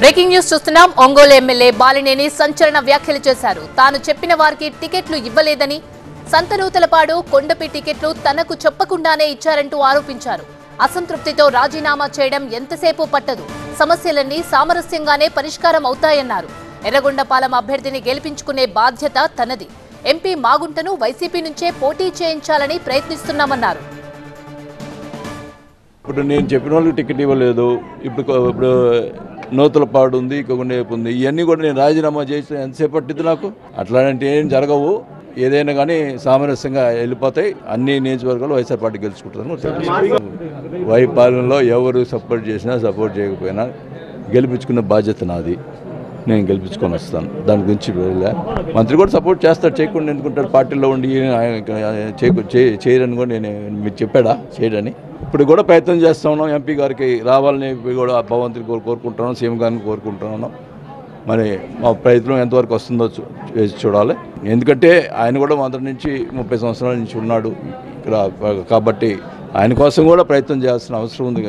Breaking news చూస్తున్నాం. Ongole MLA Balineni సంచలన వ్యాఖ్యలు చేశారు. తాను చెప్పిన వారికి టికెట్లు ఇవ్వలేదని, సంతనూతలపాడు కొండపి టికెట్లు తనకు చెప్పకుండానే ఇచ్చారంటూ ఆరోపించారు. అసంతృప్తితో రాజీనామా చేయడం ఎంతసేపు పట్టదు, సమస్యలన్నీ సామరస్యంగానే పరిష్కారం అవుతాయన్నారు. ఎర్రగొండపాలెం అభ్యర్థిని గెలిపించుకునే బాధ్యత తనది. ఎంపీ మాగుంటను వైసీపీ నుంచే పోటీ చేయించాలని ప్రయత్నిస్తున్నామన్నారు. ఇప్పుడు నేను చెప్పిన వాళ్ళకి టికెట్ ఇవ్వలేదు, ఇప్పుడు నూతలపాడు ఉంది, కొండేపు ఉంది, ఇవన్నీ కూడా నేను రాజీనామా చేసి ఎంతసేపు పట్టింది నాకు? అట్లాంటి ఏం జరగవు, ఏదైనా కానీ సామరస్యంగా వెళ్ళిపోతాయి. అన్ని నియోజకవర్గాలు వైఎస్ఆర్ పార్టీ గెలుచుకుంటుందని వైపాలెంలో ఎవరు సపోర్ట్ చేసినా సపోర్ట్ చేయకపోయినా గెలిపించుకున్న బాధ్యత నాది. నేను గెలిపించుకొని వస్తాను. దాని గురించి మంత్రి కూడా సపోర్ట్ చేస్తాడు, చేయకుండా ఎందుకుంటాడు? పార్టీలో ఉండి చేయరని కూడా నేను మీకు చెప్పాడా చేయడని? ఇప్పుడు కూడా ప్రయత్నం చేస్తూ ఉన్నాం. ఎంపీ గారికి రావాలని కూడా భగవంతుని కోరుకుంటున్నాం, సీఎం గారిని కోరుకుంటున్నాను. మరి మా ప్రయత్నం ఎంతవరకు వస్తుందో వేసి చూడాలి. ఎందుకంటే ఆయన కూడా మొదటి నుంచి 30 సంవత్సరాల నుంచి ఉన్నాడు ఇక్కడ, కాబట్టి ఆయన కోసం కూడా ప్రయత్నం చేయాల్సిన అవసరం ఉంది.